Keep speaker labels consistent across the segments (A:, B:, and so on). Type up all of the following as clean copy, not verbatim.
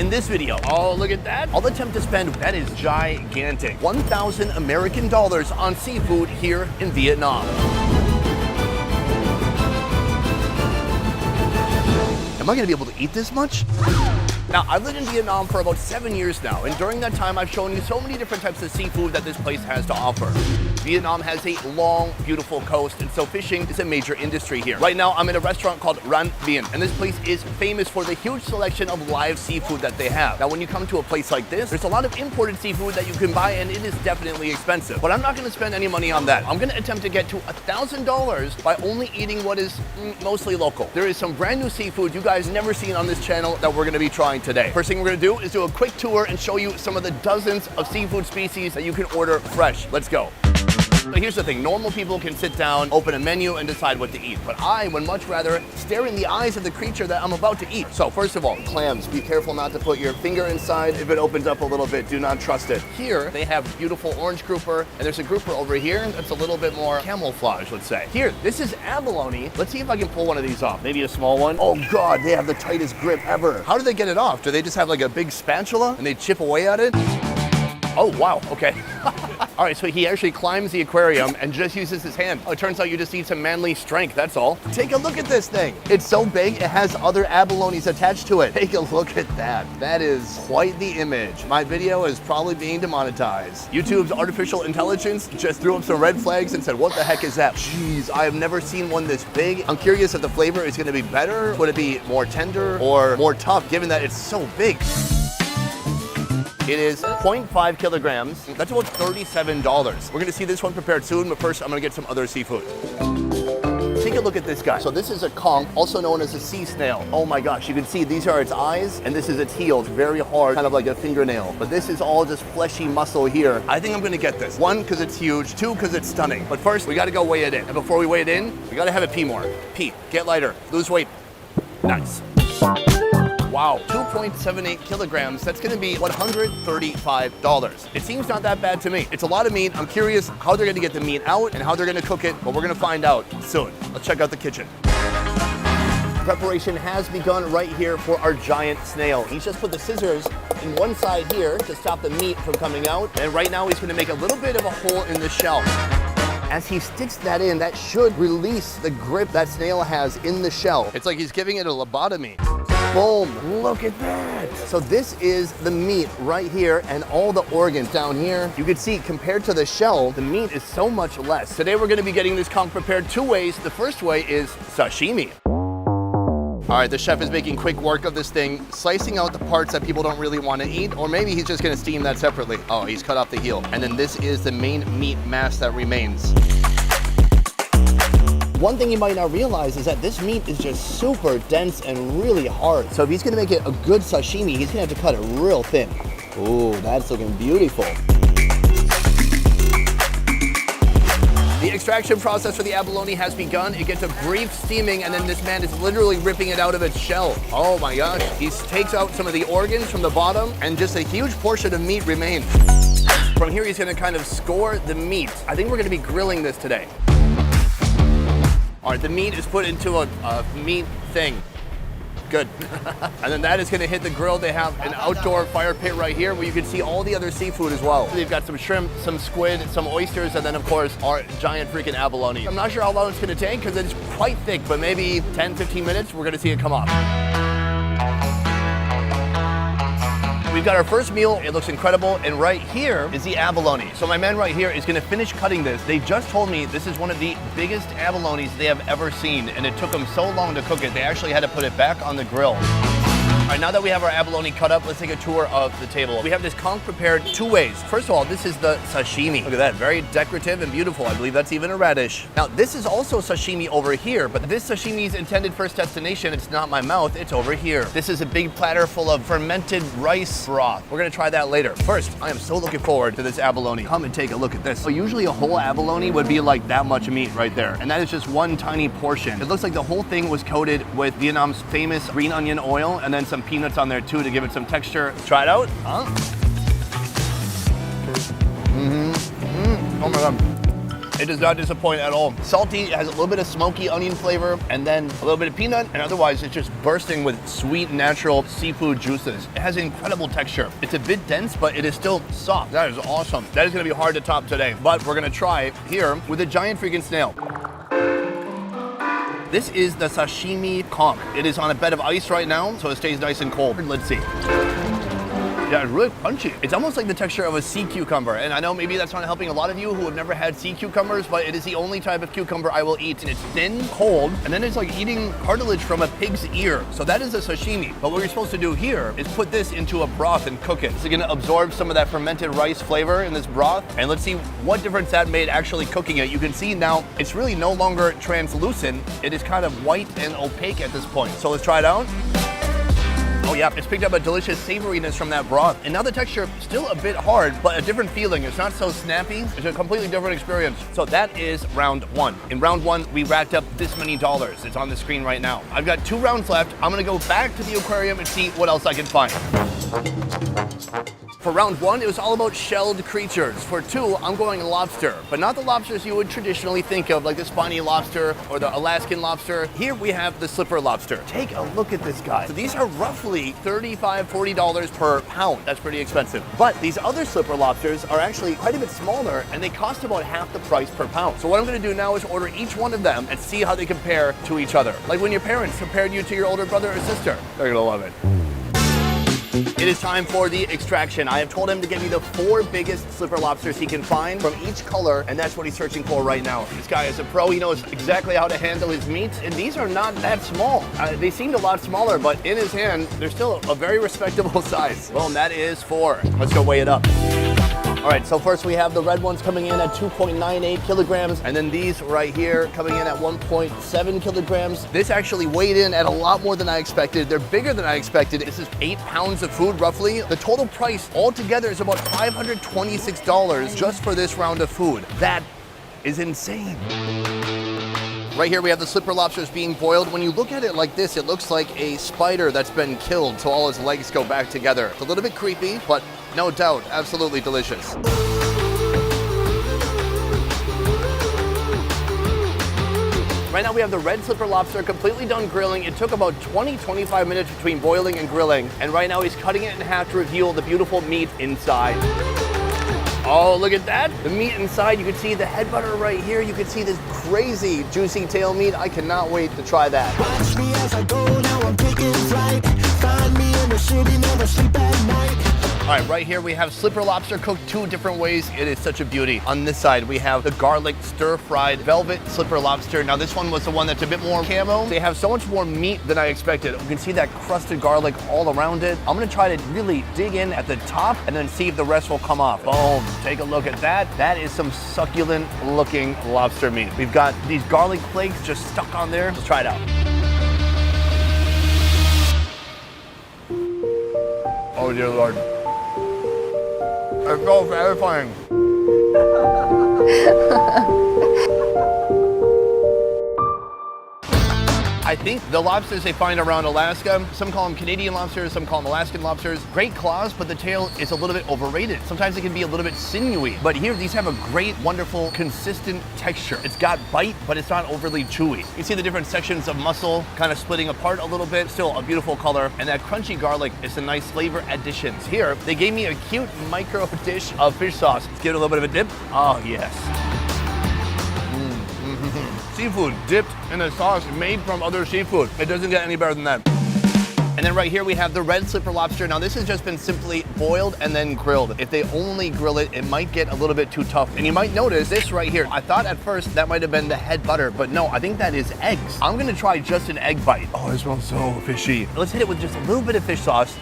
A: in this video. Oh, look at that. I'll attempt to spend, that is gigantic, $1,000 American dollars on seafood here in Vietnam. Am I gonna be able to eat this much? Now, I've lived in Vietnam for about 7 years now, and during that time, I've shown you so many different types of seafood that this place has to offer. Vietnam has a long, beautiful coast, and so fishing is a major industry here. Right now, I'm in a restaurant called Ran Bien, and this place is famous for the huge selection of live seafood that they have. Now, when you come to a place like this, there's a lot of imported seafood that you can buy, and it is definitely expensive. But I'm not gonna spend any money on that. I'm gonna attempt to get to $1,000 by only eating what is mostly local. There is some brand new seafood you guys never seen on this channel that we're gonna be trying today. First thing we're gonna do is do a quick tour and show you some of the dozens of seafood species that you can order fresh. Let's go. But here's the thing, normal people can sit down, open a menu, and decide what to eat. But I would much rather stare in the eyes of the creature that I'm about to eat. So first of all, clams. Be careful not to put your finger inside. If it opens up a little bit, do not trust it. Here, they have beautiful orange grouper, and there's a grouper over here that's a little bit more camouflage, let's say. Here, this is abalone. Let's see if I can pull one of these off. Maybe a small one. Oh God, they have the tightest grip ever. How do they get it off? Do they just have like a big spatula and they chip away at it? Oh, wow, okay. All right, so he actually climbs the aquarium and just uses his hand. Oh, it turns out you just need some manly strength, that's all. Take a look at this thing. It's so big, it has other abalones attached to it. Take a look at that. That is quite the image. My video is probably being demonetized. YouTube's artificial intelligence just threw up some red flags and said, what the heck is that? Jeez, I have never seen one this big. I'm curious if the flavor is gonna be better. Would it be more tender or more tough, given that it's so big? It is 0.5 kilograms. That's about $37. We're gonna see this one prepared soon, but first I'm gonna get some other seafood. Take a look at this guy. So this is a conch, also known as a sea snail. Oh my gosh, you can see these are its eyes, and this is its heel. It's very hard, kind of like a fingernail. But this is all just fleshy muscle here. I think I'm gonna get this. 1, because it's huge. 2, because it's stunning. But first, we gotta go weigh it in. And before we weigh it in, we gotta have it pee more. Pee, get lighter, lose weight. Nice. Wow, 2.78 kilograms. That's gonna be $135. It seems not that bad to me. It's a lot of meat. I'm curious how they're gonna get the meat out and how they're gonna cook it, but we're gonna find out soon. Let's check out the kitchen. Preparation has begun right here for our giant snail. He's just put the scissors in one side here to stop the meat from coming out. And right now he's gonna make a little bit of a hole in the shell. As he sticks that in, that should release the grip that snail has in the shell. It's like he's giving it a lobotomy. Boom, look at that. So this is the meat right here and all the organs down here. You can see compared to the shell, the meat is so much less. Today we're gonna be getting this conch prepared 2 ways. The first way is sashimi. All right, the chef is making quick work of this thing, slicing out the parts that people don't really want to eat, or maybe he's just gonna steam that separately. Oh, he's cut off the heel. And then this is the main meat mass that remains. One thing you might not realize is that this meat is just super dense and really hard. So if he's gonna make it a good sashimi, he's gonna have to cut it real thin. Ooh, that's looking beautiful. The extraction process for the abalone has begun. It gets a brief steaming, and then this man is literally ripping it out of its shell. Oh my gosh. He takes out some of the organs from the bottom, and just a huge portion of meat remains. From here, he's gonna kind of score the meat. I think we're gonna be grilling this today. All right, the meat is put into a meat thing. Good. And then that is gonna hit the grill. They have an outdoor fire pit right here where you can see all the other seafood as well. They've got some shrimp, some squid, some oysters, and then of course our giant freaking abalone. I'm not sure how long it's gonna take because it's quite thick, but maybe 10, 15 minutes, we're gonna see it come off. We've got our first meal, it looks incredible, and right here is the abalone. So my man right here is gonna finish cutting this. They just told me this is one of the biggest abalones they have ever seen, and it took them so long to cook it, they actually had to put it back on the grill. All right, now that we have our abalone cut up, let's take a tour of the table. We have this conch prepared 2 ways. First of all, this is the sashimi. Look at that, very decorative and beautiful. I believe that's even a radish. Now, this is also sashimi over here, but this sashimi's intended first destination, it's not my mouth, it's over here. This is a big platter full of fermented rice broth. We're gonna try that later. First, I am so looking forward to this abalone. Come and take a look at this. So usually a whole abalone would be like that much meat right there, and that is just one tiny portion. It looks like the whole thing was coated with Vietnam's famous green onion oil, and then some peanuts on there too to give it some texture. Try it out. Huh? Oh my God. It does not disappoint at all. Salty, it has a little bit of smoky onion flavor, and then a little bit of peanut, and otherwise it's just bursting with sweet, natural seafood juices. It has incredible texture. It's a bit dense, but it is still soft. That is awesome. That is gonna be hard to top today, but we're gonna try here with a giant freaking snail. This is the sashimi conch. It is on a bed of ice right now, so it stays nice and cold. Let's see. Yeah, it's really crunchy. It's almost like the texture of a sea cucumber. And I know maybe that's not helping a lot of you who have never had sea cucumbers, but it is the only type of cucumber I will eat. And it's thin, cold, and then it's like eating cartilage from a pig's ear. So that is a sashimi. But what you're supposed to do here is put this into a broth and cook it. It's gonna absorb some of that fermented rice flavor in this broth. And let's see what difference that made actually cooking it. You can see now it's really no longer translucent. It is kind of white and opaque at this point. So let's try it out. Oh yeah, it's picked up a delicious savoriness from that broth. And now the texture, still a bit hard, but a different feeling. It's not so snappy. It's a completely different experience. So that is round one. In round one, we racked up this many dollars. It's on the screen right now. I've got 2 rounds left. I'm gonna go back to the aquarium and see what else I can find. For round one, it was all about shelled creatures. For 2, I'm going lobster, but not the lobsters you would traditionally think of, like the spiny lobster or the Alaskan lobster. Here we have the slipper lobster. Take a look at this guy. So these are roughly $35, $40 per pound. That's pretty expensive. But these other slipper lobsters are actually quite a bit smaller, and they cost about half the price per pound. So what I'm gonna do now is order each one of them and see how they compare to each other. Like when your parents compared you to your older brother or sister. They're gonna love it. It is time for the extraction. I have told him to get me the 4 biggest slipper lobsters he can find from each color, and that's what he's searching for right now. This guy is a pro. He knows exactly how to handle his meats, and these are not that small. They seemed a lot smaller, but in his hand, they're still a very respectable size. Well, and that is 4. Let's go weigh it up. All right, so first we have the red ones coming in at 2.98 kilograms, and then these right here coming in at 1.7 kilograms. This actually weighed in at a lot more than I expected. They're bigger than I expected. This is 8 pounds of food, roughly. The total price altogether is about $526 just for this round of food. That is insane. Right here we have the slipper lobsters being boiled. When you look at it like this, it looks like a spider that's been killed, so all his legs go back together. It's a little bit creepy, but no doubt, absolutely delicious. Right now we have the red slipper lobster completely done grilling. It took about 20-25 minutes between boiling and grilling. And right now he's cutting it in half to reveal the beautiful meat inside. Oh, look at that. The meat inside, you can see the head butter right here. You can see this crazy juicy tail meat. I cannot wait to try that. Watch me as I go, now I'm taking flight. Find me in the city, never sleep at night. All right, right here we have slipper lobster cooked 2 different ways. It is such a beauty. On this side, we have the garlic stir-fried velvet slipper lobster. Now this one was the one that's a bit more camo. They have so much more meat than I expected. You can see that crusted garlic all around it. I'm gonna try to really dig in at the top and then see if the rest will come off. Boom, take a look at that. That is some succulent looking lobster meat. We've got these garlic flakes just stuck on there. Let's try it out. Oh dear Lord. It's so satisfying. I think the lobsters they find around Alaska, some call them Canadian lobsters, some call them Alaskan lobsters. Great claws, but the tail is a little bit overrated. Sometimes it can be a little bit sinewy, but here these have a great, wonderful, consistent texture. It's got bite, but it's not overly chewy. You see the different sections of muscle kind of splitting apart a little bit, still a beautiful color, and that crunchy garlic is a nice flavor addition. Here, they gave me a cute micro dish of fish sauce. Let's give it a little bit of a dip. Oh, yes. Seafood dipped in a sauce made from other seafood. It doesn't get any better than that. And then right here we have the red slipper lobster. Now this has just been simply boiled and then grilled. If they only grill it, it might get a little bit too tough. And you might notice this right here. I thought at first that might have been the head butter, but no, I think that is eggs. I'm gonna try just an egg bite. Oh, it smells so fishy. Let's hit it with just a little bit of fish sauce.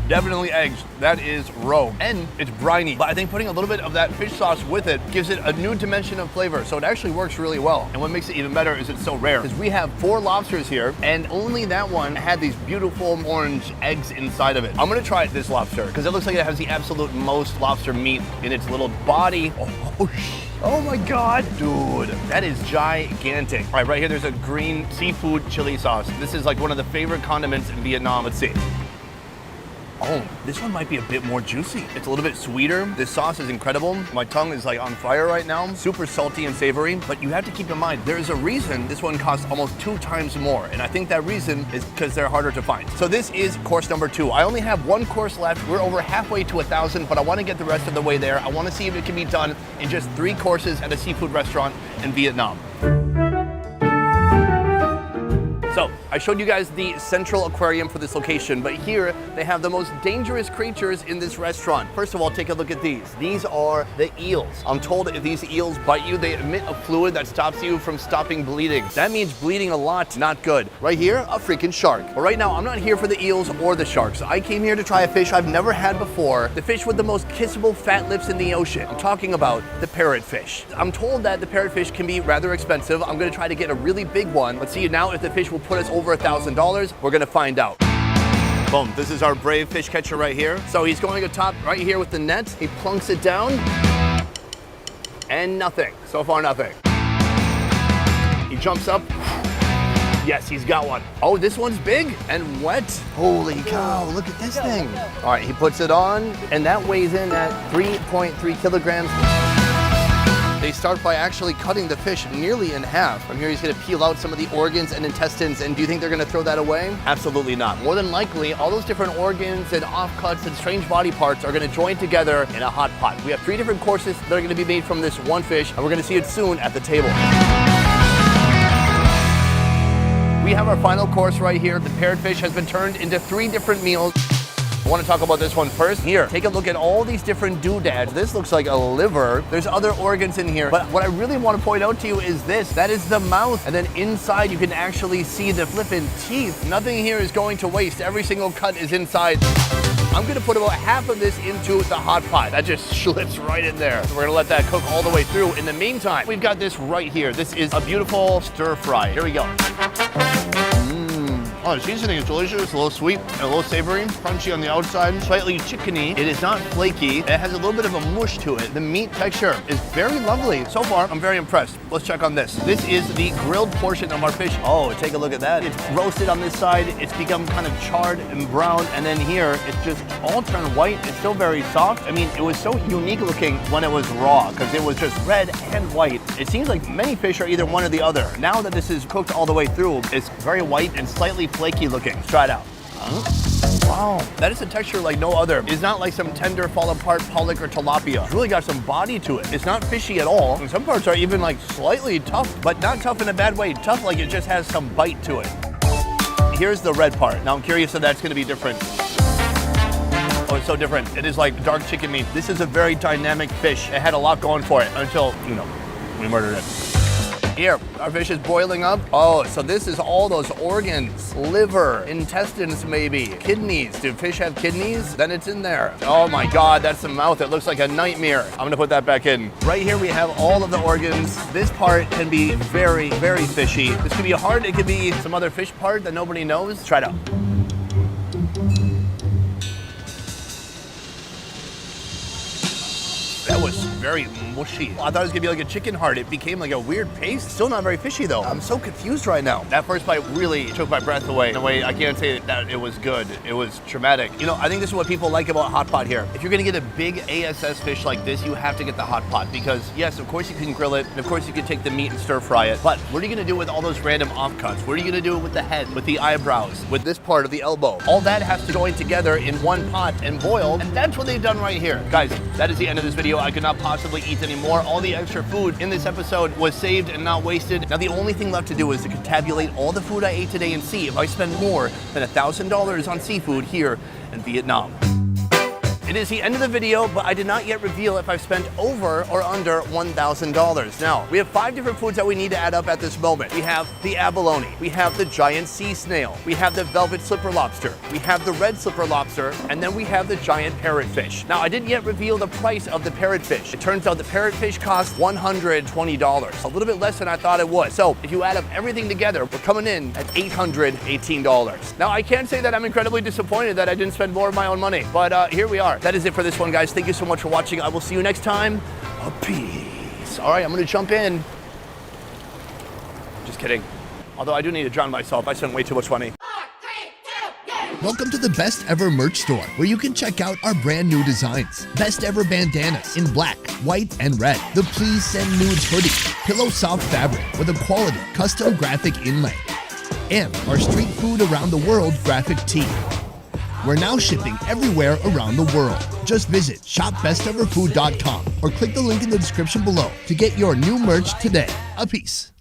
A: Definitely eggs. That is roe. And it's briny. But I think putting a little bit of that fish sauce with it gives it a new dimension of flavor. So it actually works really well. And what makes it even better is it's so rare. Because we have 4 lobsters here, and only that one had these beautiful orange eggs inside of it. I'm gonna try this lobster, because it looks like it has the absolute most lobster meat in its little body. Oh my God, dude, that is gigantic. All right, right here, there's a green seafood chili sauce. This is like one of the favorite condiments in Vietnam. Let's see. Oh, this one might be a bit more juicy. It's a little bit sweeter. This sauce is incredible. My tongue is like on fire right now. Super salty and savory, but you have to keep in mind, there's a reason this one costs almost 2 times more. And I think that reason is because they're harder to find. So this is course number 2. I only have 1 course left. We're over halfway to 1,000, but I want to get the rest of the way there. I want to see if it can be done in just 3 courses at a seafood restaurant in Vietnam. So, I showed you guys the central aquarium for this location, but here they have the most dangerous creatures in this restaurant. First of all, take a look at these. These are the eels. I'm told if these eels bite you, they emit a fluid that stops you from stopping bleeding. That means bleeding a lot, not good. Right here, a freaking shark. But right now, I'm not here for the eels or the sharks. I came here to try a fish I've never had before, the fish with the most kissable fat lips in the ocean. I'm talking about the parrotfish. I'm told that the parrotfish can be rather expensive. I'm gonna try to get a really big one. Let's see now if the fish will put us over $1,000. We're gonna find out. Boom, this is our brave fish catcher right here. So he's going atop right here with the net. He plunks it down and nothing. So far, nothing. He jumps up. Yes, he's got one. Oh, this one's big and wet. Holy cow, look at this thing. All right, he puts it on and that weighs in at 3.3 kilograms. They start by actually cutting the fish nearly in half. From here, he's gonna peel out some of the organs and intestines. And do you think they're gonna throw that away? Absolutely not. More than likely, all those different organs and offcuts and strange body parts are gonna join together in a hot pot. We have 3 different courses that are gonna be made from this one fish, and we're gonna see it soon at the table. We have our final course right here. The parrotfish has been turned into 3 different meals. I want to talk about this one first. Here, take a look at all these different doodads. This looks like a liver. There's other organs in here. But what I really want to point out to you is this. That is the mouth. And then inside, you can actually see the flippin' teeth. Nothing here is going to waste. Every single cut is inside. I'm gonna put about half of this into the hot pot. That just slips right in there. So we're gonna let that cook all the way through. In the meantime, we've got this right here. This is a beautiful stir fry. Here we go. Oh, the seasoning is delicious, a little sweet and a little savory, crunchy on the outside, slightly chickeny. It is not flaky. It has a little bit of a mush to it. The meat texture is very lovely. So far, I'm very impressed. Let's check on this. This is the grilled portion of our fish. Oh, take a look at that. It's roasted on this side. It's become kind of charred and brown. And then here, it's just all turned white. It's still very soft. I mean, it was so unique looking when it was raw because it was just red and white. It seems like many fish are either one or the other. Now that this is cooked all the way through, it's very white and slightly flaky looking. Let's try it out. Wow, that is a texture like no other. It's not like some tender fall apart pollock or tilapia. It's really got some body to it. It's not fishy at all. And some parts are even like slightly tough, but not tough in a bad way. Tough like it just has some bite to it. Here's the red part. Now I'm curious if that's gonna be different. Oh, it's so different. It is like dark chicken meat. This is a very dynamic fish. It had a lot going for it until, we murdered it. Here, our fish is boiling up. Oh, so this is all those organs, liver, intestines maybe, kidneys. Do fish have kidneys? Then it's in there. Oh my God, that's the mouth. It looks like a nightmare. I'm gonna put that back in. Right here we have all of the organs. This part can be very, very fishy. This could be a heart, it could be some other fish part that nobody knows. Try it out. That was very mushy. I thought it was gonna be like a chicken heart. It became like a weird paste. Still not very fishy though. I'm so confused right now. That first bite really took my breath away. In a way, I can't say that it was good. It was traumatic. I think this is what people like about hot pot here. If you're gonna get a big ASS fish like this, you have to get the hot pot because yes, of course you can grill it, and of course you can take the meat and stir fry it. But what are you gonna do with all those random offcuts? What are you gonna do with the head, with the eyebrows, with this part of the elbow? All that has to join together in one pot and boil, and that's what they've done right here. Guys, that is the end of this video. I could not possibly eat anymore. All the extra food in this episode was saved and not wasted. Now the only thing left to do is to tabulate all the food I ate today and see if I spend more than $1,000 on seafood here in Vietnam. It is the end of the video, but I did not yet reveal if I've spent over or under $1,000. Now, we have 5 different foods that we need to add up at this moment. We have the abalone, we have the giant sea snail, we have the velvet slipper lobster, we have the red slipper lobster, and then we have the giant parrotfish. Now, I didn't yet reveal the price of the parrotfish. It turns out the parrotfish costs $120, a little bit less than I thought it would. So, if you add up everything together, we're coming in at $818. Now, I can't say that I'm incredibly disappointed that I didn't spend more of my own money, but here we are. That is it for this one, guys. Thank you so much for watching. I will see you next time. Peace. All right, I'm gonna jump in. Just kidding. Although I do need to drown myself. I spent way too much money. 4, 3, 2, yeah.
B: Welcome to the Best Ever merch store, where you can check out our brand new designs. Best Ever bandanas in black, white, and red. The Please Send Nudes hoodie, pillow soft fabric with a quality custom graphic inlay. And our Street Food Around the World graphic tee. We're now shipping everywhere around the world. Just visit shopbesteverfood.com or click the link in the description below to get your new merch today. A peace.